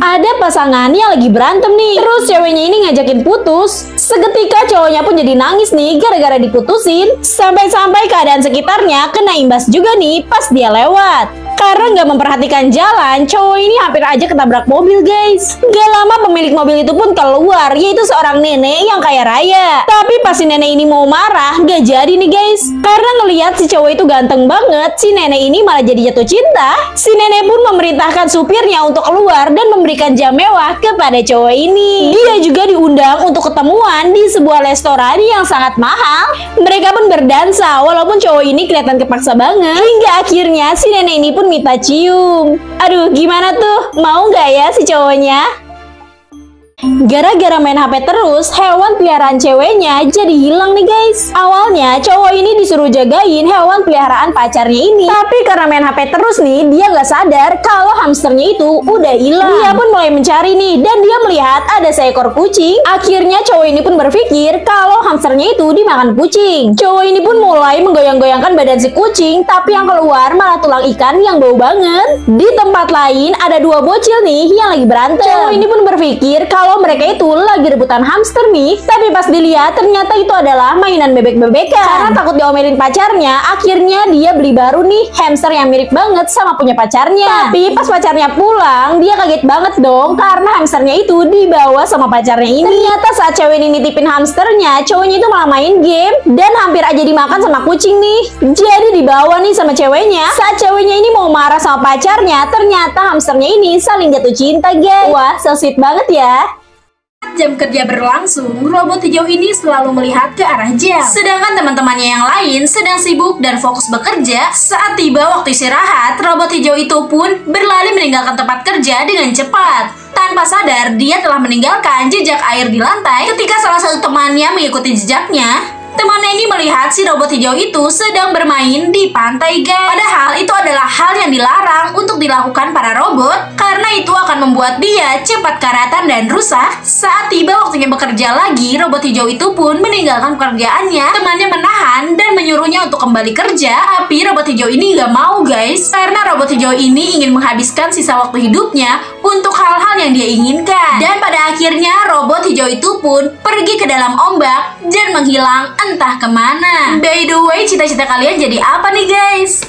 Ada pasangan yang lagi berantem nih. Terus ceweknya ini ngajakin putus. Seketika cowoknya pun jadi nangis nih gara-gara diputusin. Sampai-sampai keadaan sekitarnya kena imbas juga nih pas dia lewat. Karena nggak memperhatikan jalan, cowok ini hampir aja ketabrak mobil guys. Gak lama pemilik mobil itu pun keluar, yaitu seorang nenek yang kaya raya. Tapi pas si nenek ini mau marah, gak jadi nih guys. Karena ngelihat si cowok itu ganteng banget, si nenek ini malah jadi jatuh cinta. Si nenek pun memerintahkan supirnya untuk keluar dan memberikan jam mewah kepada cowok ini. Dia juga diundang untuk ketemuan di sebuah restoran yang sangat mahal. Mereka pun berdansa, walaupun cowok ini kelihatan kepaksa banget. Hingga akhirnya si nenek ini pun minta cium. Aduh, gimana tuh? Mau nggak ya si cowoknya? Gara-gara main HP terus, hewan peliharaan ceweknya jadi hilang nih guys. Awalnya cowok ini disuruh jagain hewan peliharaan pacarnya ini. Tapi karena main HP terus nih, dia nggak sadar kalau hamsternya itu udah hilang. Dia pun mulai mencari nih, dan dia melihat ada seekor kucing. Akhirnya cowok ini pun berpikir kalau hamsternya itu dimakan kucing. Cowok ini pun mulai menggoyang-goyangkan badan si kucing, tapi yang keluar malah tulang ikan yang bau banget. Di tempat lain ada dua bocil nih yang lagi berantem. Cowok ini pun berpikir kalau mereka itu lagi rebutan hamster nih, tapi pas dilihat ternyata itu adalah mainan bebek-bebekan. Karena takut diomelin pacarnya, akhirnya dia beli baru nih hamster yang mirip banget sama punya pacarnya. Tapi pas pacarnya pulang, dia kaget banget dong karena hamsternya itu dibawa sama pacarnya ini. Ternyata saat cewek ini nitipin hamsternya, cowoknya itu malah main game dan hampir aja dimakan sama kucing nih. Jadi dibawa nih sama ceweknya. Saat ceweknya ini mau marah sama pacarnya, ternyata hamsternya ini saling jatuh cinta guys. Wah, so sweet banget ya. Jam kerja berlangsung, robot hijau ini selalu melihat ke arah jam. Sedangkan teman-temannya yang lain sedang sibuk dan fokus bekerja. Saat tiba waktu istirahat, robot hijau itu pun berlari meninggalkan tempat kerja dengan cepat. Tanpa sadar, dia telah meninggalkan jejak air di lantai ketika salah satu temannya mengikuti jejaknya. Temannya ini melihat si robot hijau itu sedang bermain di pantai guys. Padahal itu adalah hal yang dilarang untuk dilakukan para robot, karena itu akan membuat dia cepat karatan dan rusak. Saat tiba waktunya bekerja lagi, robot hijau itu pun meninggalkan pekerjaannya. Temannya menahan dan menyuruhnya untuk kembali kerja, tapi robot hijau ini gak mau guys. Karena robot hijau ini ingin menghabiskan sisa waktu hidupnya untuk hal-hal yang dia inginkan. Dan pada akhirnya robot hijau itu pun pergi ke dalam ombak dan menghilang entah kemana. By the way, cita-cita kalian jadi apa nih guys?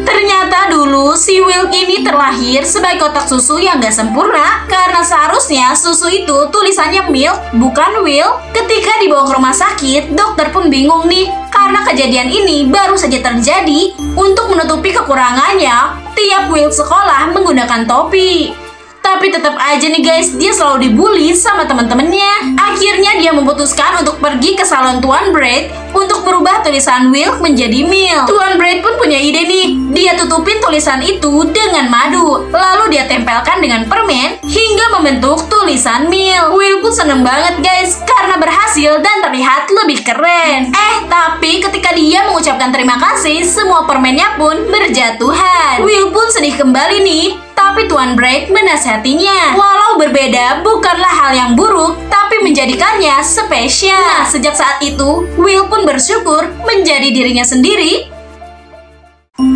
Ternyata dulu si Will ini terlahir sebagai kotak susu yang gak sempurna, karena seharusnya susu itu tulisannya milk bukan will. Ketika dibawa ke rumah sakit, dokter pun bingung nih, karena kejadian ini baru saja terjadi. Untuk menutupi kekurangannya, tiap Will sekolah menggunakan topi. Tapi tetap aja nih guys, dia selalu dibully sama teman-temannya. Akhirnya dia memutuskan untuk pergi ke salon Tuan Braid untuk merubah tulisan Will menjadi Milk. Tuan Braid pun punya ide nih. Dia tutupin tulisan itu dengan madu, lalu dia tempelkan dengan permen hingga membentuk tulisan Milk. Will pun seneng banget guys karena berhasil dan terlihat lebih keren. Tapi ketika dia mengucapkan terima kasih, semua permennya pun berjatuhan. Will pun sedih kembali nih. Tapi Tuan Braid menasihatinya, walau berbeda bukanlah hal yang buruk, tapi menjadikannya spesial. Nah, sejak saat itu, Will pun bersyukur menjadi dirinya sendiri.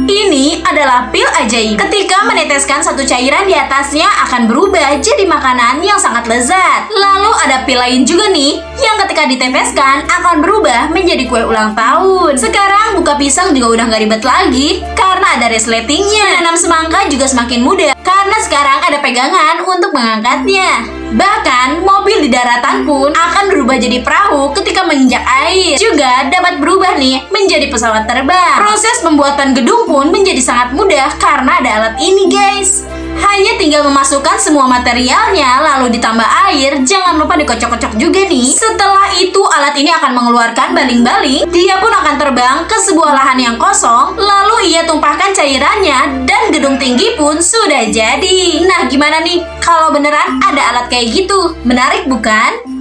Ini adalah pil ajaib. Ketika meneteskan satu cairan di atasnya akan berubah jadi makanan yang sangat lezat. Lalu ada pil lain juga nih, yang ketika diteteskan akan berubah menjadi kue ulang tahun. Sekarang buka pisang juga udah nggak ribet lagi, karena ada resletingnya. Menanam semangka juga semakin mudah, karena sekarang ada pegangan untuk mengangkatnya. Bahkan mobil di daratan pun akan berubah jadi perahu ketika menginjak air. Juga dapat berubah nih menjadi pesawat terbang. Proses pembuatan gedung pun menjadi sangat mudah karena ada alat ini guys. Hanya tinggal memasukkan semua materialnya lalu ditambah air. Jangan lupa dikocok-kocok juga nih. Setelah itu alat ini akan mengeluarkan baling-baling. Dia pun akan terbang ke sebuah lahan yang kosong. Lalu ia tumpahkan cairannya dan gedung tinggi pun sudah jadi. Nah, gimana nih kalau beneran ada alat kayak gitu? Menarik bukan?